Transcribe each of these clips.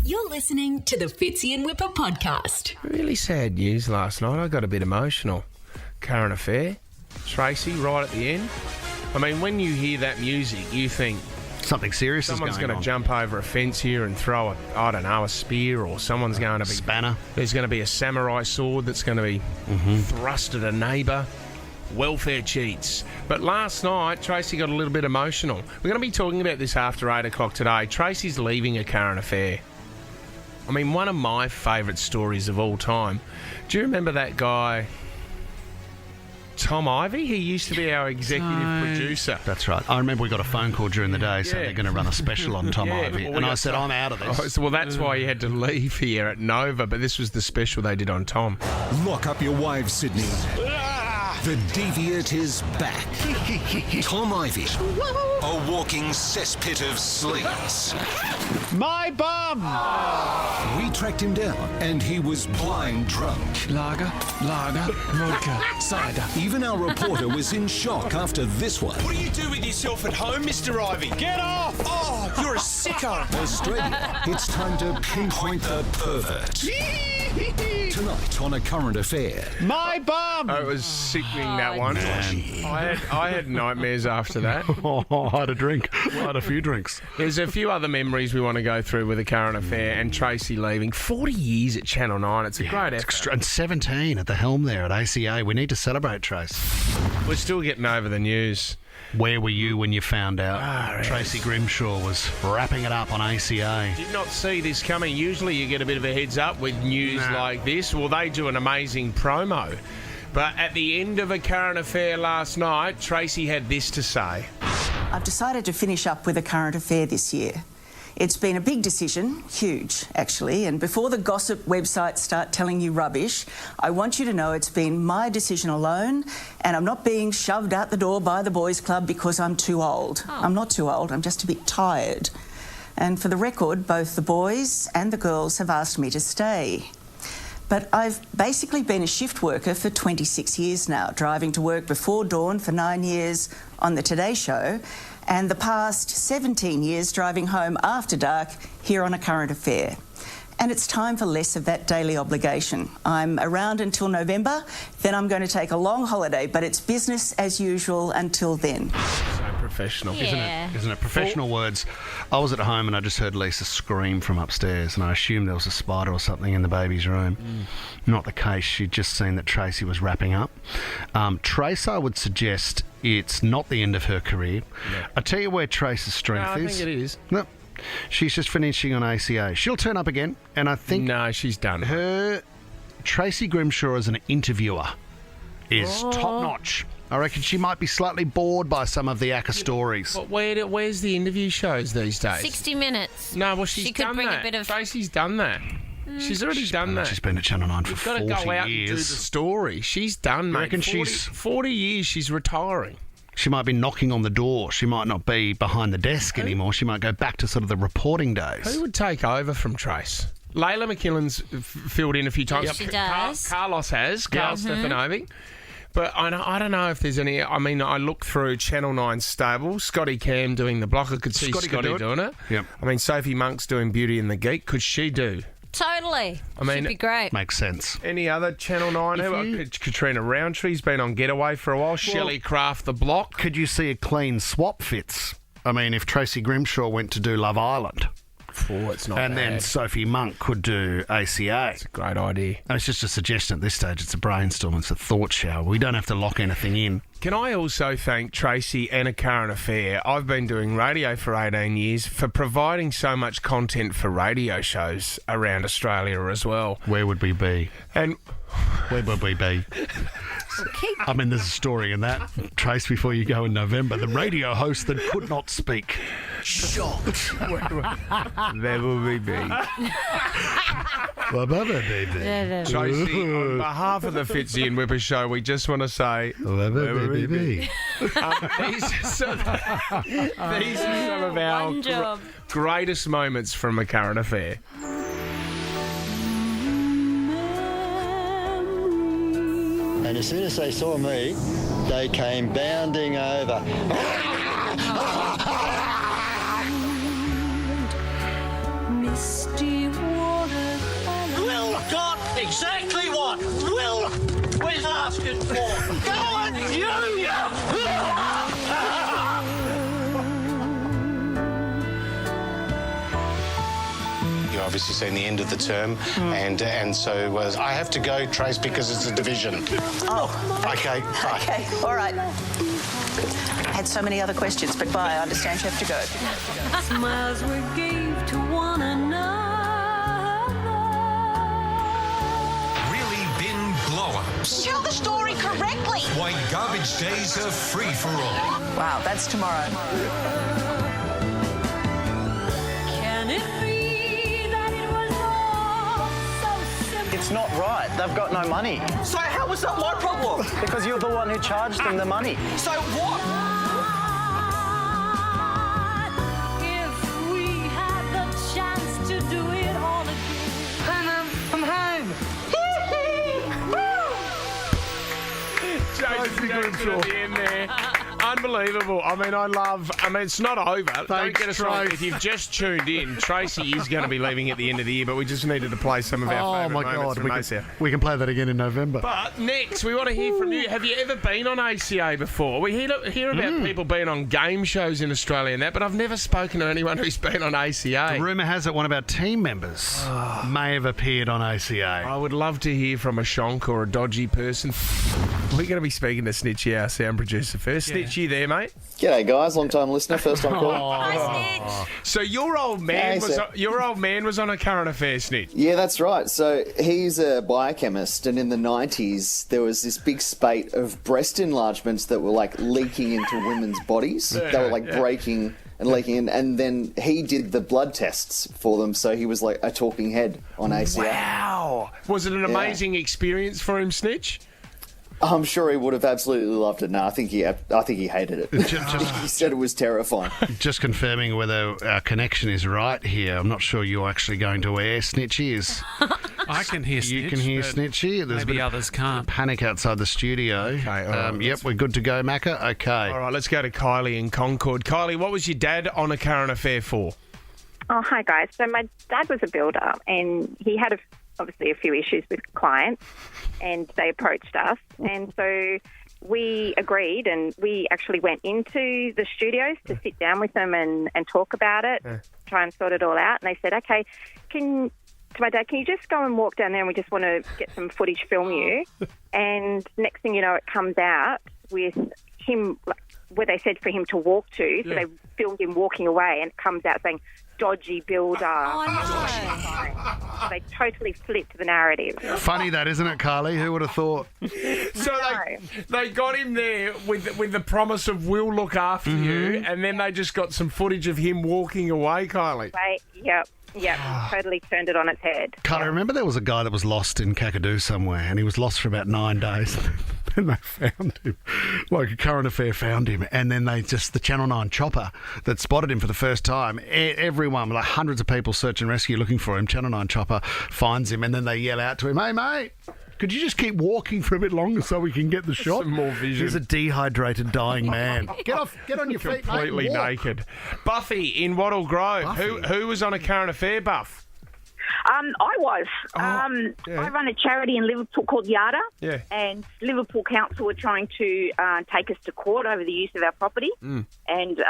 You're listening to the Fitzy and Whipper podcast. Really sad news last night. I got a bit emotional. Current affair. Tracey right at the end. I mean, when you hear that music, you think something serious is going on. Someone's going to jump over a fence here and throw a spear, or someone's going to be... Spanner. There's going to be a samurai sword that's going to be thrust at a neighbour. Welfare cheats. But last night, Tracey got a little bit emotional. We're going to be talking about this after 8 o'clock today. Tracey's leaving a current affair. I mean, one of my favourite stories of all time. Do you remember that guy, Tommy Ivey? He used to be our executive producer. That's right. I remember we got a phone call during the day saying they're going to run a special on Tom Ivey. Well, and I said, I'm out of this. Well, that's why you had to leave here at Nova, but this was the special they did on Tom. Lock up your wives, Sydney. The deviant is back. Tom Ivey, a walking cesspit of sleaze. My bum! We tracked him down, and he was blind drunk. Lager, vodka, cider. Even our reporter was in shock after this one. What do you do with yourself at home, Mr. Ivey? Get off! Oh, you're a sicko. Australia, it's time to pinpoint the pervert. Tonight on A Current Affair. My bum! Oh, it was sickening, that one. I had nightmares after that. I had a drink. I had a few drinks. There's a few other memories we want to go through with A Current Affair and Tracey leaving. 40 years at Channel 9. It's a great effort. And 17 at the helm there at ACA. We need to celebrate, Trace. We're still getting over the news. Where were you when you found out Tracey Grimshaw was wrapping it up on ACA? Did not see this coming. Usually you get a bit of a heads up with news like this. Well, they do an amazing promo. But at the end of A Current Affair last night, Tracey had this to say. I've decided to finish up with A Current Affair this year. It's been a big decision, huge actually, and before the gossip websites start telling you rubbish, I want you to know it's been my decision alone, and I'm not being shoved out the door by the boys' club because I'm too old. I'm not too old, I'm just a bit tired. And for the record, both the boys and the girls have asked me to stay. But I've basically been a shift worker for 26 years now, driving to work before dawn for 9 years on the Today Show, and the past 17 years driving home after dark here on A Current Affair. And it's time for less of that daily obligation. I'm around until November, then I'm going to take a long holiday, but it's business as usual until then. So professional, isn't it? Professional words. I was at home and I just heard Lisa scream from upstairs, and I assumed there was a spider or something in the baby's room. Not the case. She'd just seen that Tracey was wrapping up. Trace, I would suggest it's not the end of her career. Yeah. I tell you where Trace's strength is. I think it is. No. She's just finishing on ACA. She'll turn up again, and I think... No, she's done. Her Tracey Grimshaw as an interviewer is top-notch. I reckon she might be slightly bored by some of the ACCA stories. Where's the interview shows these days? 60 Minutes. No, well, she's she could done bring that. A bit of... Tracey's done that. She's already done that. She's been at Channel 9 for 40 years. You've got to go out and do the story. She's done, mate. I reckon 40 years she's retiring. She might be knocking on the door. She might not be behind the desk anymore. She might go back to sort of the reporting days. Who would take over from Trace? Layla McKillen's filled in a few times. Yes, she does. Carlos has. Carl Stefanovic. But I don't know if there's any... I mean, I looked through Channel 9 stable. Scotty Cam doing the block. I could see Scotty doing it. Yep. I mean, Sophie Monk's doing Beauty and the Geek. Could she do? Totally. I mean, should be great. Makes sense. Any other Channel 9? Katrina Roundtree's been on Getaway for a while. Shelley Craft, The Block. Could you see a clean swap, Fitz? I mean, if Tracey Grimshaw went to do Love Island... it's not and bad. then Sophie Monk could do ACA. It's a great idea. And it's just a suggestion at this stage. It's a brainstorm. It's a thought shower. We don't have to lock anything in. Can I also thank Tracey and A Current Affair? I've been doing radio for 18 years for providing so much content for radio shows around Australia as well. Where would we be? And where would we be? I mean, there's a story in that. Trace, before you go in November, the radio host that could not speak. Shocked. Where will we be? Tracy, on behalf of the Fitzy and Whipper show, we just want to say, where will we be? These are some of our greatest moments from A Current Affair. And as soon as they saw me, they came bounding over. Misty Exactly what Will was asking for. Go on, you! You've obviously seen the end of the term, and so I have to go, Trace, because it's a division. Oh, Okay, bye. okay, all right. I had so many other questions, but bye. I understand you have to go. Smiles we gave to one another. Really been blow-ups. Tell the story correctly. Why garbage days are free for all. Wow, that's tomorrow. Can it be that it was all so simple? It's not right. They've got no money. So how was that my problem? Because you're the one who charged them the money. So what? If we had the chance to do it all again. I'm home. Tracey Grimshaw at the end there. Unbelievable. I mean, it's not over. Don't get us wrong. If you've just tuned in, Tracey is going to be leaving at the end of the year, but we just needed to play some of our favourite moments from ACA. We can play that again in November. But next, we want to hear from you. Have you ever been on ACA before? We hear about people being on game shows in Australia and that, but I've never spoken to anyone who's been on ACA. Rumour has it one of our team members may have appeared on ACA. I would love to hear from a shonk or a dodgy person. We're going to be speaking to Snitchy, our sound producer first. Snitch, you there, mate? G'day, guys. Long time listener, first time caller. So your old man was on a current affair, Snitch. Yeah, that's right. So he's a biochemist, and in the 90s, there was this big spate of breast enlargements that were like leaking into women's bodies. They were like breaking and leaking in, and then he did the blood tests for them, so he was like a talking head on ACA. Wow. Was it an amazing experience for him, Snitch? I'm sure he would have absolutely loved it. No, I think he hated it. He said it was terrifying. Just confirming whether our connection is right here. I'm not sure you're actually going to air. Snitchy is. I can hear Snitch. You can hear Snitchy. There's maybe a bit others can't. Panic outside the studio. Okay, all right, yep, we're good to go, Macca. Okay. All right, let's go to Kylie in Concord. Kylie, what was your dad on a current affair for? Oh, hi, guys. So my dad was a builder, and he had obviously a few issues with clients, and they approached us. And so we agreed, and we actually went into the studios to sit down with them and talk about it, try and sort it all out. And they said, okay, to my dad, can you just go and walk down there, and we just want to get some footage, film you. And next thing you know, it comes out with him, where they said for him to walk to. So they filmed him walking away, and it comes out saying, dodgy builder. Oh, no. They totally flipped the narrative. Funny that, isn't it, Carly? Who would have thought? So they got him there with the promise of we'll look after you, and then they just got some footage of him walking away, Kylie. Yep, totally turned it on its head. Carly, remember there was a guy that was lost in Kakadu somewhere, and he was lost for about 9 days. Then they found him, like a current affair found him, and then the Channel 9 chopper that spotted him for the first time, everyone, like hundreds of people search and rescue looking for him, Channel 9 chopper finds him, and then they yell out to him, hey mate, could you just keep walking for a bit longer so we can get the shot? Some more vision. He's a dehydrated, dying man. Get on your feet, completely mate, naked. Buffy in Wattle Grove. Who was on a current affair, Buff? I was. I run a charity in Liverpool called Yada, and Liverpool Council were trying to take us to court over the use of our property, and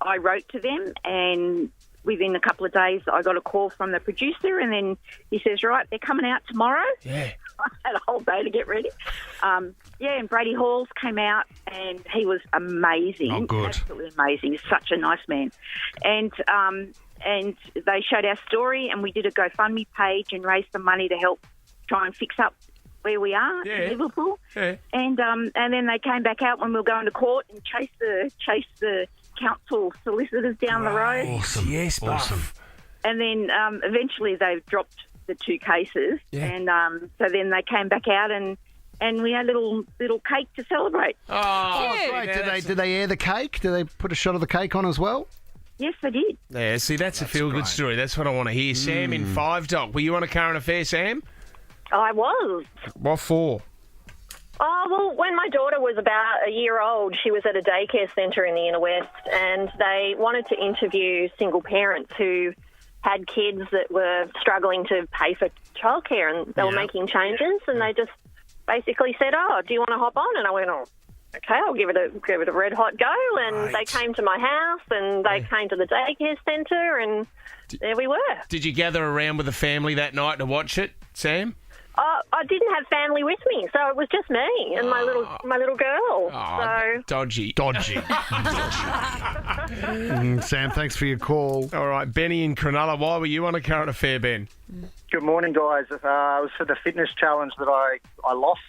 I wrote to them, and within a couple of days I got a call from the producer, and then he says, right, they're coming out tomorrow. Yeah. I had a whole day to get ready. And Brady Halls came out, and he was amazing. Oh, good. Absolutely amazing. He's such a nice man. And they showed our story, and we did a GoFundMe page and raised some money to help try and fix up where we are in Liverpool. Yeah. And then they came back out when we were going to court and chased the council solicitors down the road. Awesome. Yes, awesome. And then eventually they dropped the 2 cases, and so then they came back out and we had a little cake to celebrate. Oh, great. Did they air the cake? Did they put a shot of the cake on as well? Yes, I did. Yeah, see, that's a feel-good story. That's what I want to hear. Sam in 5 Dock. Were you on a current affair, Sam? I was. What for? Oh, well, when my daughter was about a year old, she was at a daycare centre in the Inner West, and they wanted to interview single parents who had kids that were struggling to pay for childcare, and they were making changes, and they just basically said, "Oh, do you want to hop on?" And I went, "Oh, okay, I'll give it a red hot go." And they came to my house, and they came to the daycare centre, and there we were. Did you gather around with the family that night to watch it, Sam? I didn't have family with me, so it was just me and my little girl. Dodgy. Sam, thanks for your call. All right, Benny in Cronulla, why were you on a current affair, Ben? Good morning, guys. It was for the fitness challenge that I lost,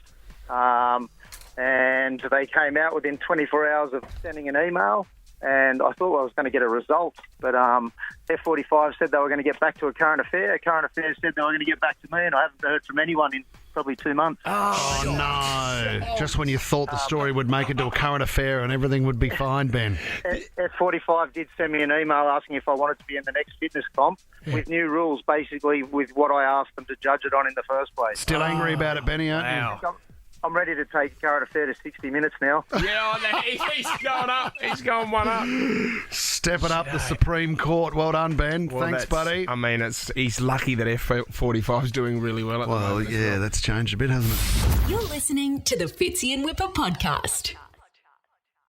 and they came out within 24 hours of sending an email, and I thought I was going to get a result, but F45 said they were going to get back to a current affair. Current Affairs said they were going to get back to me, and I haven't heard from anyone in probably 2 months. Oh, no. Just when you thought the story would make it to a current affair and everything would be fine, Ben. F45 did send me an email asking if I wanted to be in the next fitness comp with new rules, basically with what I asked them to judge it on in the first place. Still angry about it, Benny, aren't you? I'm ready to take current affair to 60 minutes now. Yeah, he's going up. He's going one up. Stepping up the Supreme Court. Well done, Ben. Well, thanks, buddy. I mean, he's lucky that F45's doing really well at the moment. Well, yeah, that's changed a bit, hasn't it? You're listening to the Fitzy and Whipper podcast.